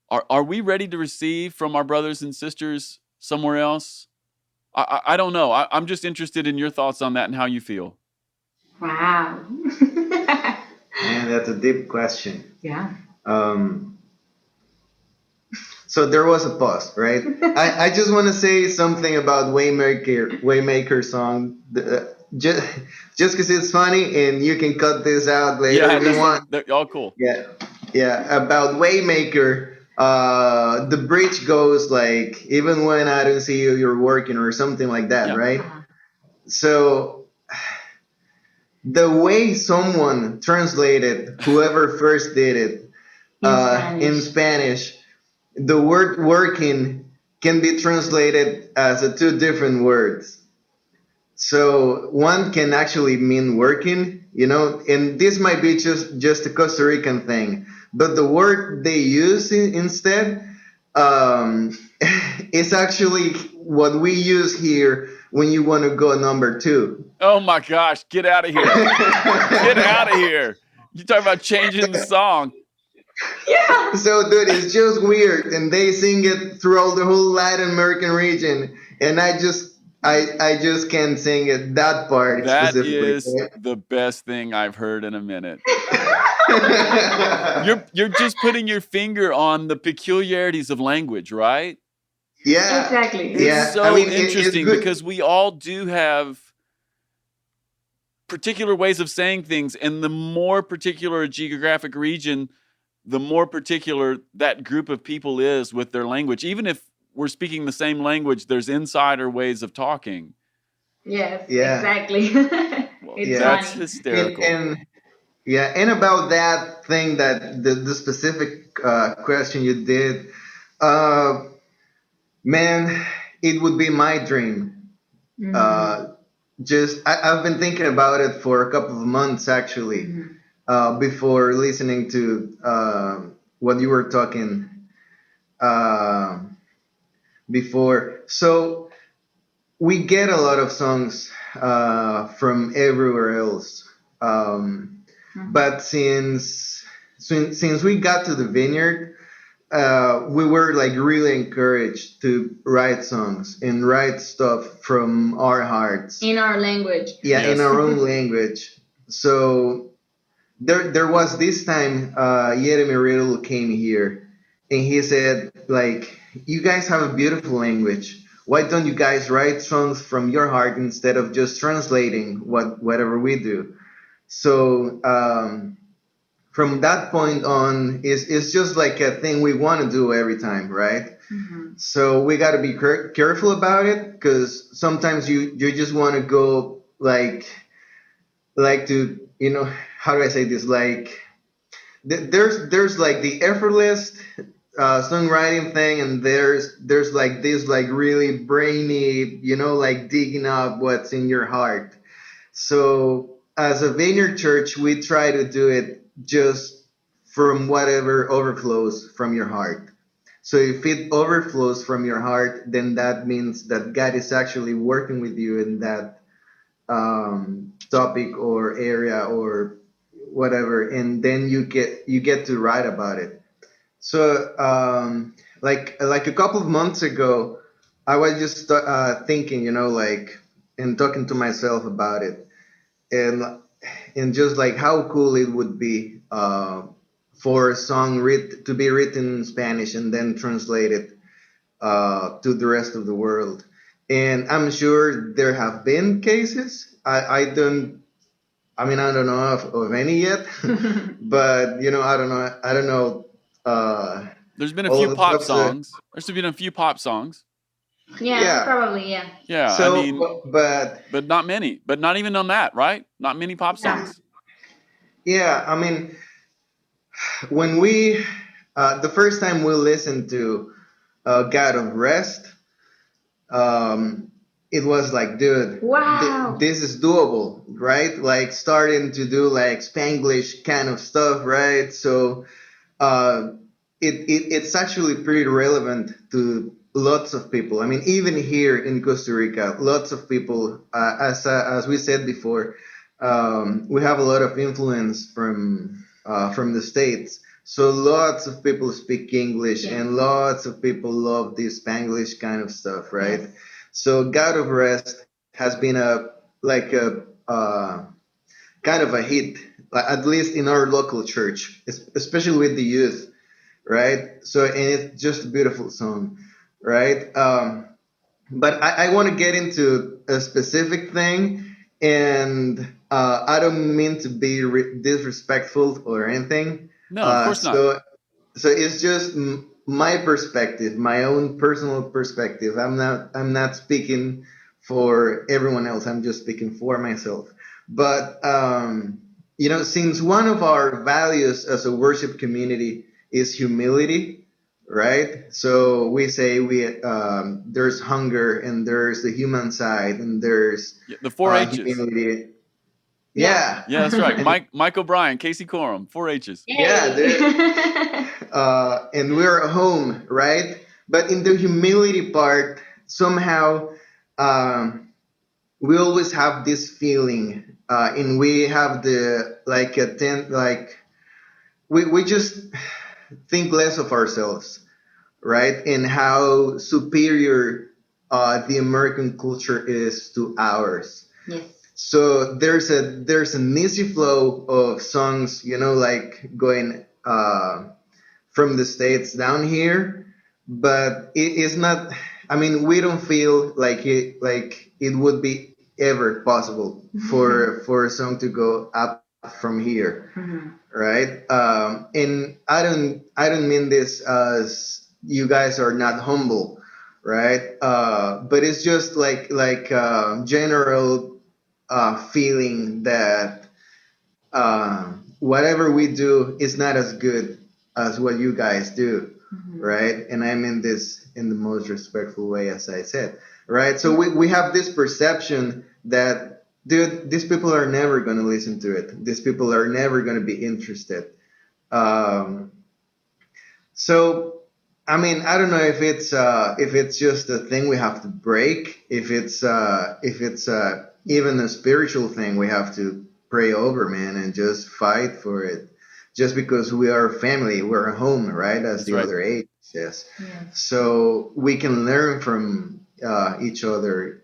Are we ready to receive from our brothers and sisters somewhere else? I don't know. I'm just interested in your thoughts on that and how you feel. Wow. Man, that's a deep question. Yeah. So there was a pause, right? I just want to say something about Waymaker song. Just because it's funny, and you can cut this out later if you want. They're all cool. Yeah. About Waymaker, the bridge goes like, even when I don't see you, you're working, or something like that, right? So the way someone translated, whoever first did it, in Spanish, the word working can be translated as two different words. So one can actually mean working, and this might be just a Costa Rican thing, but the word they use instead is actually what we use here when you want to go number 2. Oh my gosh, get out of here. Get out of here. You talk about changing the song. Yeah. So, dude, it's just weird, and they sing it throughout the whole Latin American region, and I just can't sing it, that part specifically. That is the best thing I've heard in a minute. You're just putting your finger on the peculiarities of language, right? Yeah, Exactly. It's so interesting because we all do have particular ways of saying things, and the more particular a geographic region, the more particular that group of people is with their language. Even if we're speaking the same language, there's insider ways of talking. Yes, exactly. That's hysterical. And about that thing, that the specific question you did, man, it would be my dream. I've been thinking about it for a couple of months, actually. Before listening to what you were talking before. So we get a lot of songs from everywhere else. But since we got to the Vineyard, we were like really encouraged to write songs and write stuff from our hearts. In our language. Yeah, in our own language. So there was this time Jeremy Riddle came here, and he said, like, you guys have a beautiful language. Why don't you guys write songs from your heart instead of just translating whatever we do? So from that point on, it's just like a thing we want to do every time, right? So we got to be careful about it, because sometimes you just want to go like to, how do I say this? Like, there's like the effortless songwriting thing, and there's like this like really brainy, like digging up what's in your heart. So as a Vineyard Church, we try to do it just from whatever overflows from your heart. So if it overflows from your heart, then that means that God is actually working with you in that topic or area or whatever, and then you get to write about it. So like a couple of months ago, I was just thinking, and talking to myself about it, and just like how cool it would be for a song to be written in Spanish and then translated to the rest of the world. And I'm sure there have been cases. I don't know of any yet, but I don't know. There's been a few pop songs. There's been a few pop songs. Yeah, probably, yeah. Yeah, so, but not many. But not even on that, right? Not many pop songs. Yeah, when we the first time we listened to God of Rest, it was like, dude, wow, this is doable, right? Like starting to do like Spanglish kind of stuff, right? So it's actually pretty relevant to lots of people. Even here in Costa Rica, lots of people, as we said before, we have a lot of influence from from the States. So lots of people speak English, and lots of people love this Spanglish kind of stuff, right? Yes. So God of Rest has been a kind of a hit, at least in our local church, especially with the youth, right? So, and it's just a beautiful song, right? But I want to get into a specific thing, and I don't mean to be disrespectful or anything. No, of course not. So it's just my perspective, my own personal perspective. I'm not speaking for everyone else. I'm just speaking for myself. But since one of our values as a worship community is humility, right? So we say there's hunger, and there's the human side, and there's The 4 H's. humility. Yeah. Yeah, that's right. Mike O'Brien, Casey Coram, 4 H's. Yeah, and we're at home, right? But in the humility part, somehow we always have this feeling, and we have we just think less of ourselves, right? And how superior the American culture is to ours. Yes. So there's an easy flow of songs, like going from the States down here, but it is not. I mean, we don't feel like it would be ever possible for a song to go up from here, right? And I don't mean this as you guys are not humble, right? But it's just like general feeling that whatever we do is not as good as what you guys do, right? And I mean this in the most respectful way, as I said, right? So we have this perception that, dude, these people are never going to listen to it. These people are never going to be interested. So, I mean, I don't know if it's just a thing we have to break, if it's even a spiritual thing we have to pray over, man, and just fight for it. Just because we are family, we're home, right? As the other age says. Yeah. So we can learn from each other.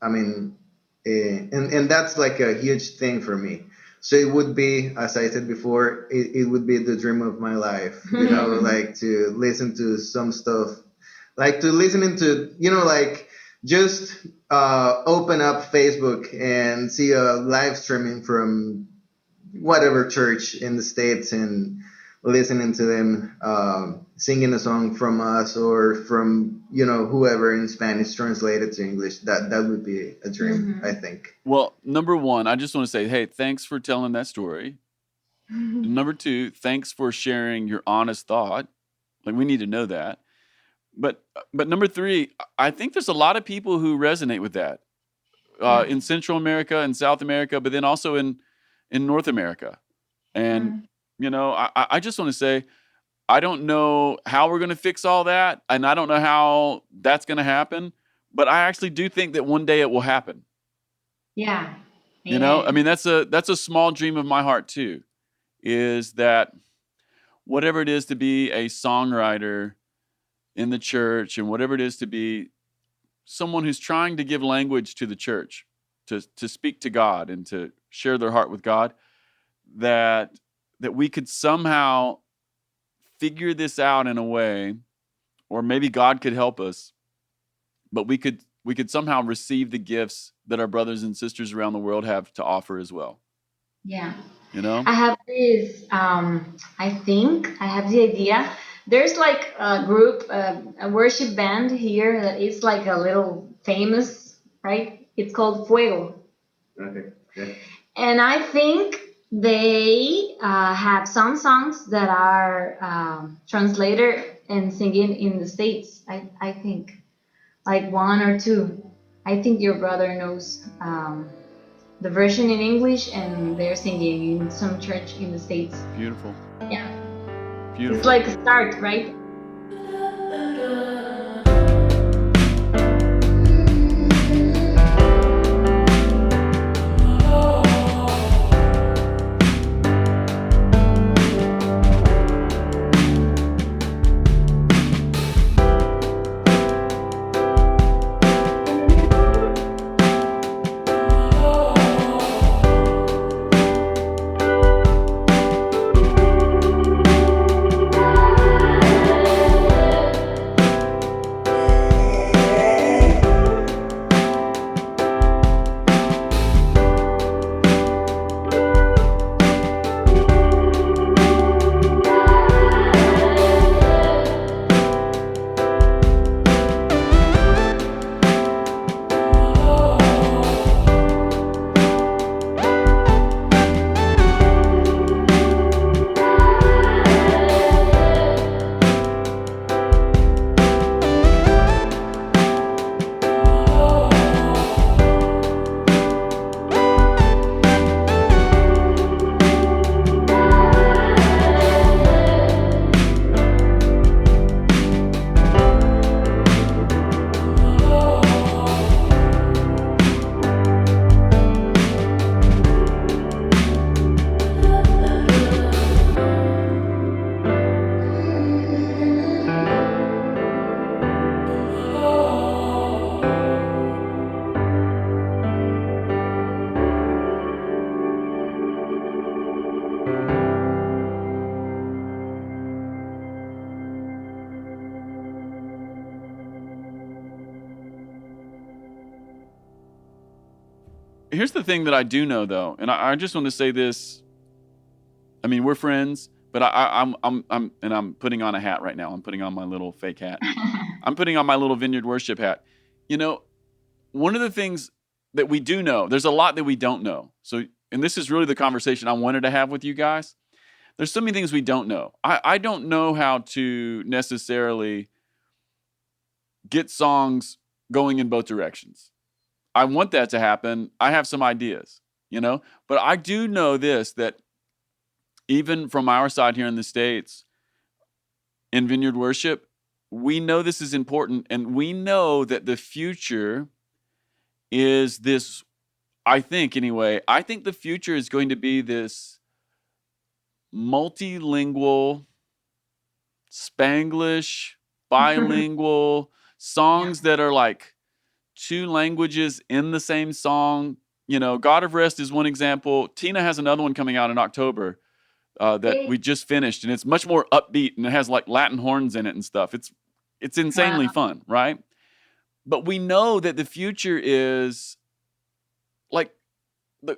I mean, and that's like a huge thing for me. So it would be, as I said before, it would be the dream of my life, like to listen to some stuff, like to listen into, like just open up Facebook and see a live streaming from whatever church in the States and listening to them singing a song from us or from, whoever in Spanish translated to English. That would be a dream, I think. Well, number one, I just want to say, hey, thanks for telling that story. Number two, thanks for sharing your honest thought. Like, we need to know that. But number three, I think there's a lot of people who resonate with that in Central America and South America, but then also in North America. And, I just want to say, I don't know how we're going to fix all that, and I don't know how that's going to happen, but I actually do think that one day it will happen. Yeah. I mean, that's a small dream of my heart too, is that whatever it is to be a songwriter in the church, and whatever it is to be someone who's trying to give language to the church, to speak to God and to share their heart with God, that we could somehow figure this out in a way, or maybe God could help us, but we could somehow receive the gifts that our brothers and sisters around the world have to offer as well. Yeah. I have this, I think I have the idea. There's like a group, a worship band here that is like a little famous, right? It's called Fuego. Okay. Yeah. And I think they have some songs that are translated and singing in the States. I think like one or two. I think your brother knows the version in English, and they're singing in some church in the States. Beautiful. Yeah. Beautiful. It's like a start, right? Here's the thing that I do know, though, and I just want to say this. I mean, we're friends, but I'm putting on a hat right now. I'm putting on my little fake hat. I'm putting on my little Vineyard Worship hat. You know, one of the things that we do know, there's a lot that we don't know. So, and this is really the conversation I wanted to have with you guys. There's so many things we don't know. I don't know how to necessarily get songs going in both directions. I want that to happen. I have some ideas, you know, but I do know this, that even from our side here in the States, in Vineyard Worship, we know this is important, and we know that the future is this, I think the future is going to be this multilingual, Spanglish, bilingual songs that are like two languages in the same song. You know, God of Rest is one example. Tina has another one coming out in October that we just finished, and it's much more upbeat, and it has like Latin horns in it and stuff. It's insanely fun, right? But we know that the future is like,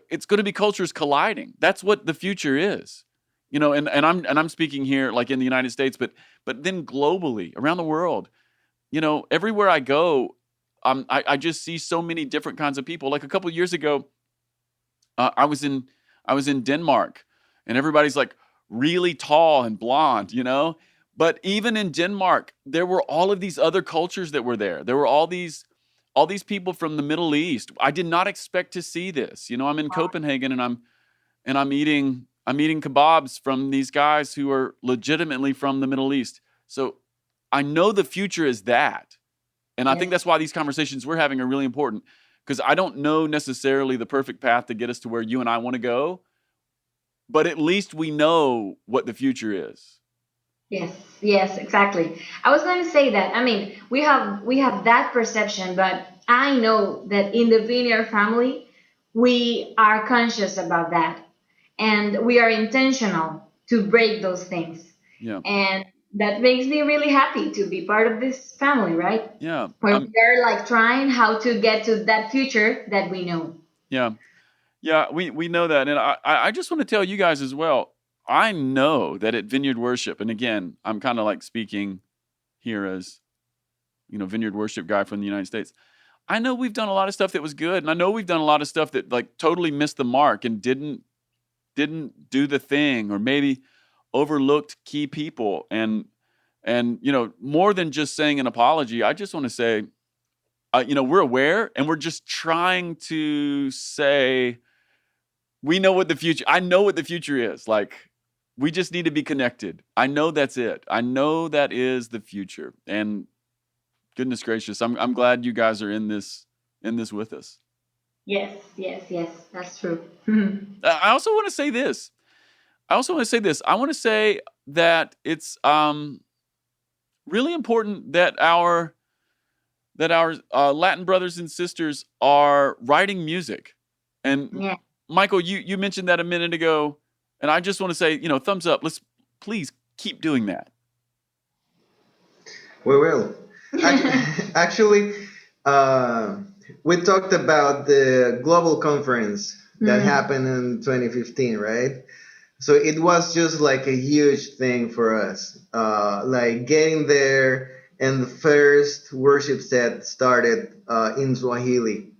it's going to be cultures colliding. That's what the future is, you know. And I'm speaking here like in the United States, but then globally around the world, you know, everywhere I go, I just see so many different kinds of people. Like a couple of years ago, I was in Denmark, and everybody's like really tall and blonde, you know. But even in Denmark, there were all of these other cultures that were there. There were all these people from the Middle East. I did not expect to see this. You know, I'm in Copenhagen, and I'm eating kebabs from these guys who are legitimately from the Middle East. So I know the future is that. And I think that's why these conversations we're having are really important, because I don't know necessarily the perfect path to get us to where you and I want to go, but at least we know what the future is. Yes, exactly. I was going to say that. I mean, we have that perception, but I know that in the Vineyard family, we are conscious about that, and we are intentional to break those things. Yeah. And that makes me really happy to be part of this family, right? Yeah. Where we're like trying how to get to that future that we know. Yeah. Yeah, we know that. And I just want to tell you guys as well, I know that at Vineyard Worship, and again, I'm kind of like speaking here as, you know, Vineyard Worship guy from the United States. I know we've done a lot of stuff that was good, and I know we've done a lot of stuff that like totally missed the mark and didn't do the thing, or maybe overlooked key people. And you know, more than just saying an apology, I just want to say, you know, we're aware, and we're just trying to say, we know what the future, I know what the future is. Like, we just need to be connected. I know that's it. I know that is the future. And goodness gracious, I'm glad you guys are in this with us. Yes, that's true. I also want to say this. I want to say that it's really important that our Latin brothers and sisters are writing music. And Michael, you mentioned that a minute ago, and I just want to say, you know, thumbs up. Let's please keep doing that. We will. Actually, we talked about the global conference that happened in 2015, right? So it was just like a huge thing for us, like getting there, and the first worship set started in Swahili.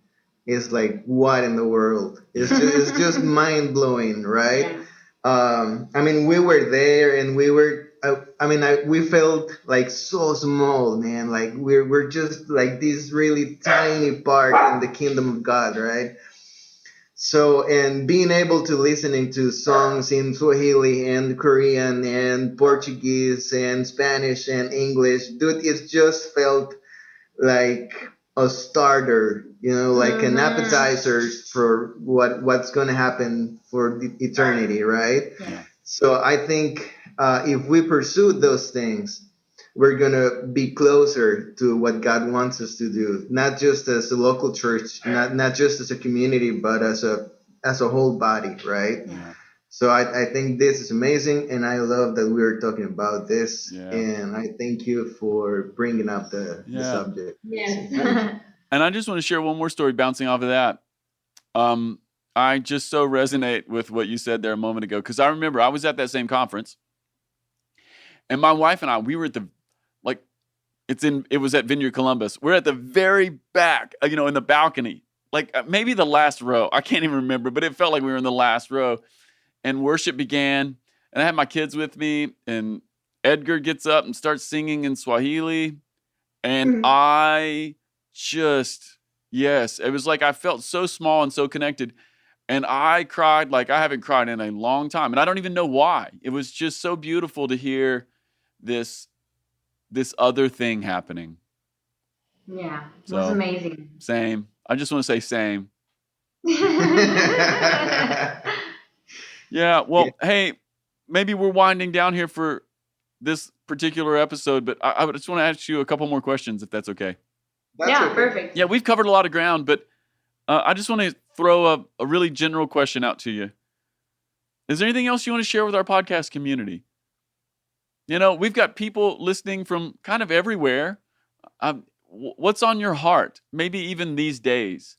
It's like, what in the world? It's just mind blowing, right? I mean, we were there, and we were. We felt like so small, man. Like we're just like this really tiny part in the kingdom of God, right? So, and being able to listening to songs in Swahili and Korean and Portuguese and Spanish and English, dude, it just felt like a starter, you know, like an appetizer for what's going to happen for the eternity, right? Yeah. So I think if we pursue those things, we're going to be closer to what God wants us to do, not just as a local church, not just as a community, but as a whole body, right? Yeah. So I think this is amazing, and I love that we're talking about this, and I thank you for bringing up the subject. Yes. And I just want to share one more story bouncing off of that. I just so resonate with what you said there a moment ago, because I remember I was at that same conference, and my wife and I, we were at the, like, it was at Vineyard Columbus. We're at the very back, in the balcony, like maybe the last row. I can't even remember, but it felt like we were in the last row. And worship began, and I had my kids with me, and Edgar gets up and starts singing in Swahili, and I just, yes, it was like I felt so small and so connected, and I cried like I haven't cried in a long time, and I don't even know why. It was just so beautiful to hear this other thing happening. Yeah, it was amazing. Same. I just want to say same. Yeah, well, hey, maybe we're winding down here for this particular episode, but I just want to ask you a couple more questions, if that's okay. Yeah, perfect. Yeah, we've covered a lot of ground, but I just want to throw a really general question out to you. Is there anything else you want to share with our podcast community? We've got people listening from kind of everywhere. What's on your heart, maybe even these days,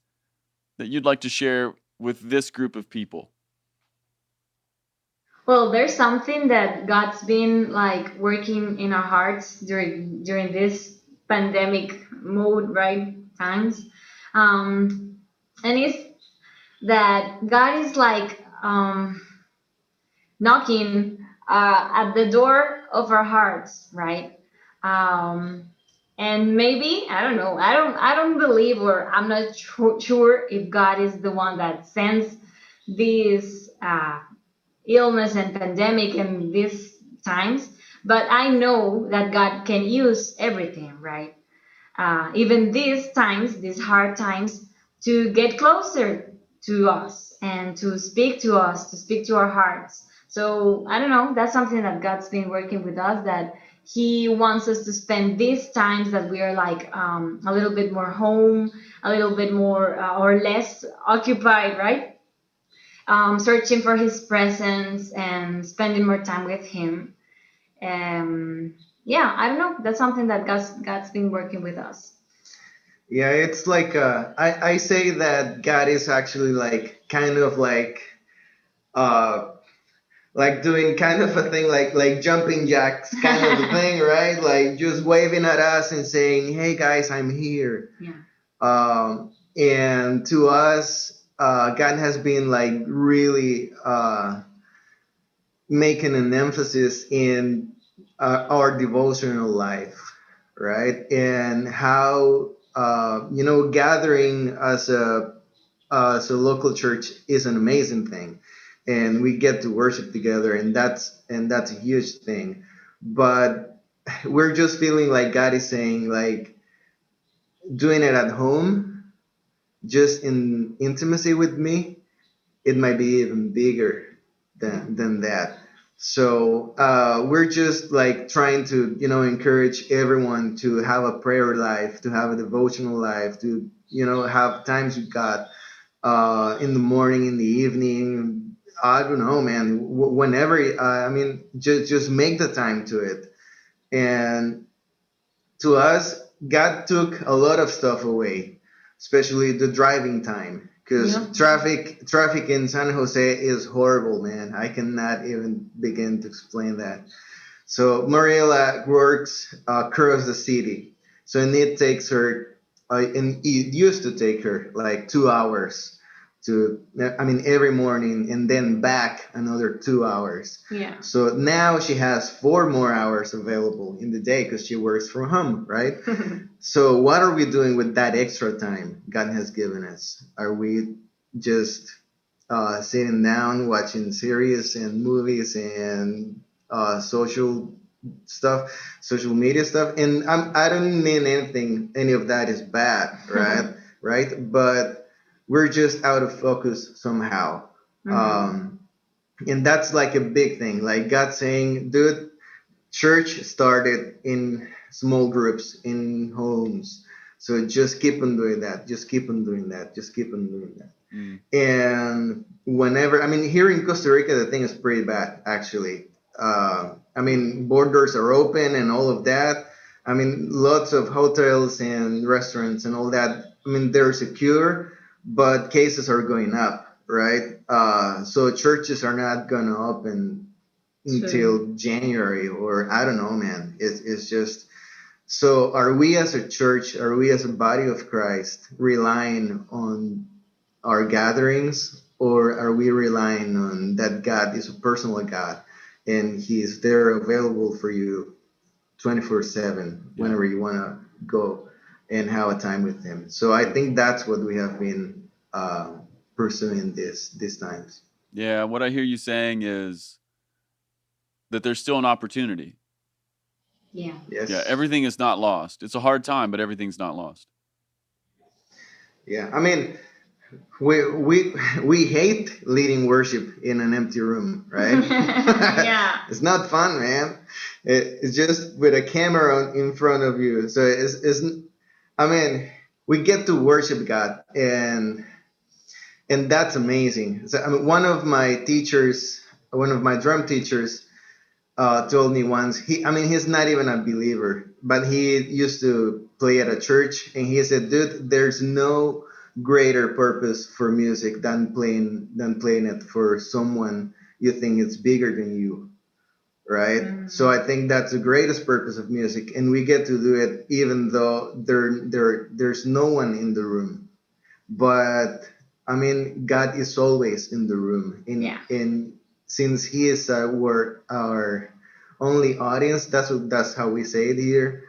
that you'd like to share with this group of people? Well, there's something that God's been like working in our hearts during this pandemic mode, right? Times. And it's that God is like knocking at the door of our hearts, right? And maybe, I don't know, I don't believe, or I'm not sure if God is the one that sends these illness and pandemic in these times, but I know that God can use everything, right? Even these times, these hard times, to get closer to us and to speak to us, to speak to our hearts. So I don't know, that's something that God's been working with us, that He wants us to spend these times that we are like a little bit more home, a little bit more or less occupied, right? Searching for His presence and spending more time with Him. Yeah, I don't know. That's something that God's been working with us. Yeah, it's like I say that God is actually like kind of like doing kind of a thing like jumping jacks kind of a thing, right? Like just waving at us and saying, "Hey guys, I'm here." Yeah. And to us, God has been like really making an emphasis in our devotional life, right? And how gathering as a local church is an amazing thing, and we get to worship together, and that's a huge thing. But we're just feeling like God is saying, like, doing it at home, just in intimacy with me, it might be even bigger than that. So we're just like trying to encourage everyone to have a prayer life, to have a devotional life, to have times with God in the morning, in the evening. I don't know, man. Whenever just make the time to it. And to us, God took a lot of stuff away, especially the driving time. Because traffic in San Jose is horrible, man. I cannot even begin to explain that. So Mariella works across the city. So it takes her, and it used to take her like 2 hours every morning, and then back another 2 hours. Yeah. So now she has 4 more hours available in the day because she works from home, right? So what are we doing with that extra time God has given us? Are we just sitting down watching series and movies and social media stuff? And I don't mean any of that is bad, right? Right? But we're just out of focus somehow. And that's like a big thing. Like God saying, dude, church started in small groups, in homes. So just keep on doing that. Just keep on doing that. Just keep on doing that. And whenever, here in Costa Rica, the thing is pretty bad, actually. Borders are open and all of that. Lots of hotels and restaurants and all that. They're secure, but cases are going up, right? So churches are not gonna open until January, or I don't know, man. It's just, so are we as a church, are we as a body of Christ relying on our gatherings, or are we relying on that God is a personal God and He is there available for you 24/7 whenever you want to go and have a time with Him? So I think that's what we have been pursuing these times. Yeah, what I hear you saying is that there's still an opportunity. Yeah. Yes. Yeah, everything is not lost. It's a hard time, but everything's not lost. Yeah, I mean, we hate leading worship in an empty room, right? Yeah. It's not fun, man. It's just with a camera in front of you. So it's I mean, we get to worship God, and that's amazing. So I mean, one of my drum teachers, told me once, he's not even a believer, but he used to play at a church, and he said, dude, there's no greater purpose for music than playing it for someone you think it's bigger than you, right? So I think that's the greatest purpose of music, and we get to do it even though there's no one in the room. But I mean, God is always in the room, and since He is our only audience, that's how we say it here.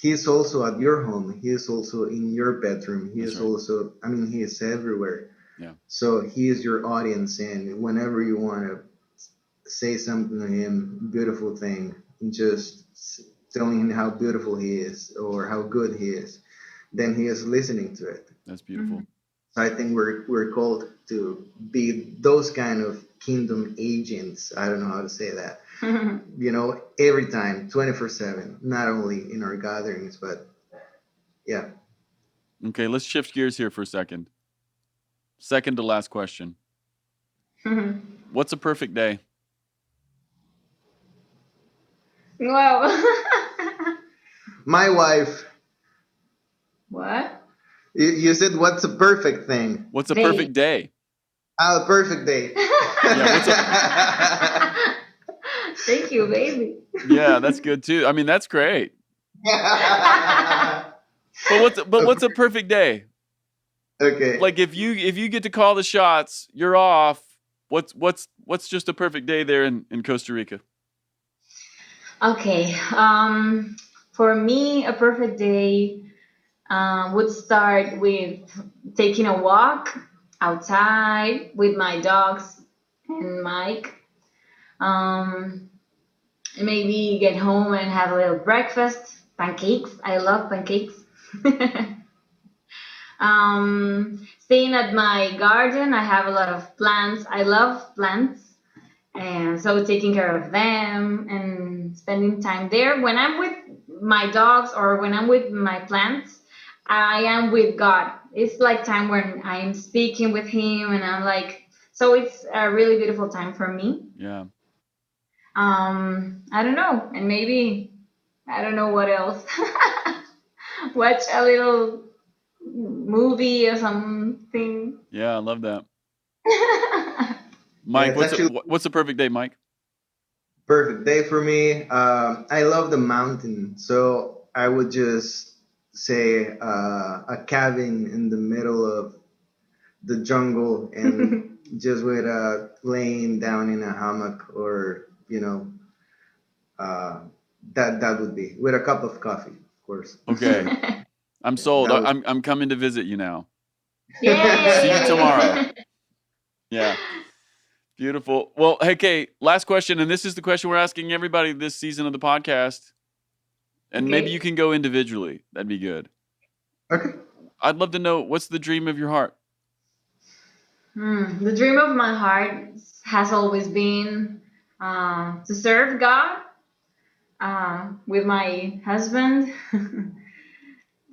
He's also at your home. He is also in your bedroom. He is also, He is everywhere. Yeah. So He is your audience, and whenever you want to say something to Him, beautiful thing, just telling Him how beautiful He is or how good He is, then He is listening to it. That's beautiful. So I think we're called to be those kind of kingdom agents. I don't know how to say that. Every time, 24/7, not only in our gatherings, but yeah. Okay, let's shift gears here for a second. Second to last question. What's a perfect day? Wow. My wife. What? You said, what's a perfect thing? What's a perfect day? A perfect day. Thank you, baby. Yeah, that's good too. That's great. But what's a perfect day? Okay. Like if you get to call the shots, you're off. What's just a perfect day there in Costa Rica? Okay. For me, a perfect day would start with taking a walk outside with my dogs and Mike. Maybe get home and have a little breakfast. Pancakes. I love pancakes. Staying at my garden. I have a lot of plants. I love plants. And so taking care of them and spending time there. When I'm with my dogs or when I'm with my plants, I am with God. It's like time when I'm speaking with Him, and I'm like, so it's a really beautiful time for me. Yeah. I don't know, and maybe I don't know what else. Watch a little movie or something. Yeah, I love that. Mike, what's a perfect day, Mike? Perfect day for me. I love the mountain, so I would just say a cabin in the middle of the jungle, and just with laying down in a hammock, or that would be with a cup of coffee, of course. Okay, I'm sold. I'm coming to visit you now. Yay! See you tomorrow. Yeah. Beautiful. Well, hey, Kate, last question, and this is the question we're asking everybody this season of the podcast. And maybe you can go individually. That'd be good. Okay. I'd love to know, what's the dream of your heart? The dream of my heart has always been to serve God with my husband,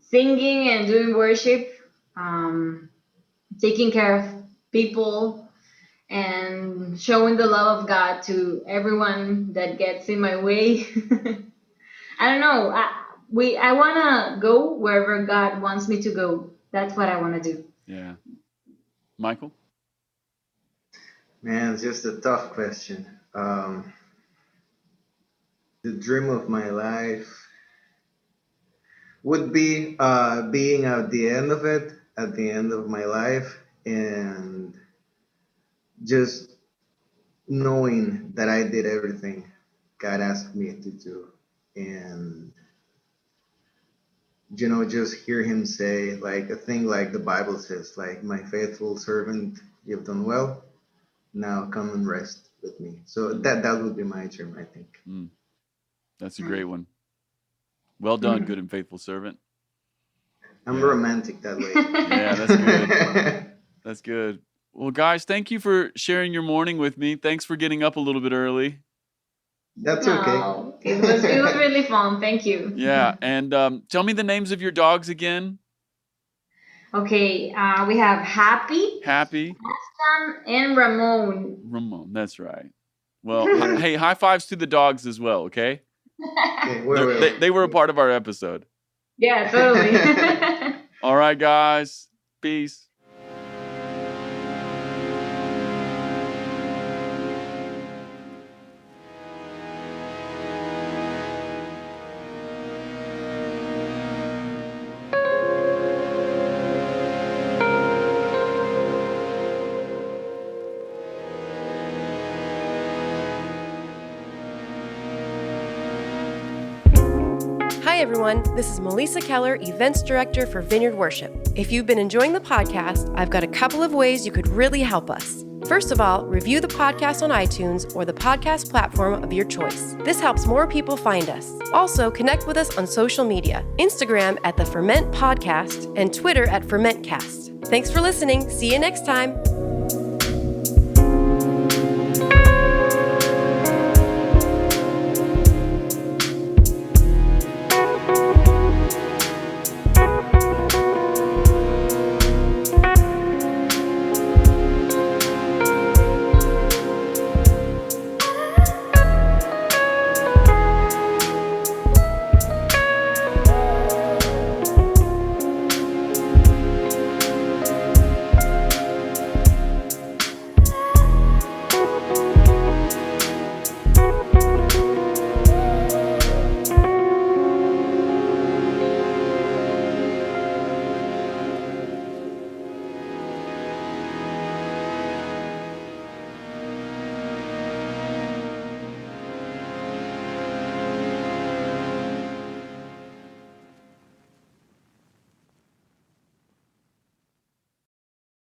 singing and doing worship, taking care of people, and showing the love of God to everyone that gets in my way. I don't know. I want to go wherever God wants me to go. that's what I want to do. Yeah. Michael? Man, it's just a tough question. The dream of my life would be being at the end of it, at the end of my life, and just knowing that I did everything God asked me to do. And, just hear him say, like, a thing like the Bible says, like, my faithful servant, you've done well. Now come and rest with me. So that would be my dream, I think. That's a great one. Well done, good and faithful servant. I'm romantic that way. Yeah, that's good. That's good. Well, guys, thank you for sharing your morning with me. Thanks for getting up a little bit early. That's okay. It was really fun. Thank you. Yeah, and tell me the names of your dogs again. Okay, we have Happy, Happy, Ashton, and Ramon. Ramon, that's right. Well, hey, high fives to the dogs as well, okay? Okay, they were a part of our episode. Yeah, totally. All right, guys. Peace. Hi everyone, this is Melissa Keller, Events Director for Vineyard Worship. If you've been enjoying the podcast, I've got a couple of ways you could really help us. First of all, review the podcast on iTunes or the podcast platform of your choice. This helps more people find us. Also, connect with us on social media, Instagram at the Ferment Podcast and Twitter at FermentCast. Thanks for listening. See you next time.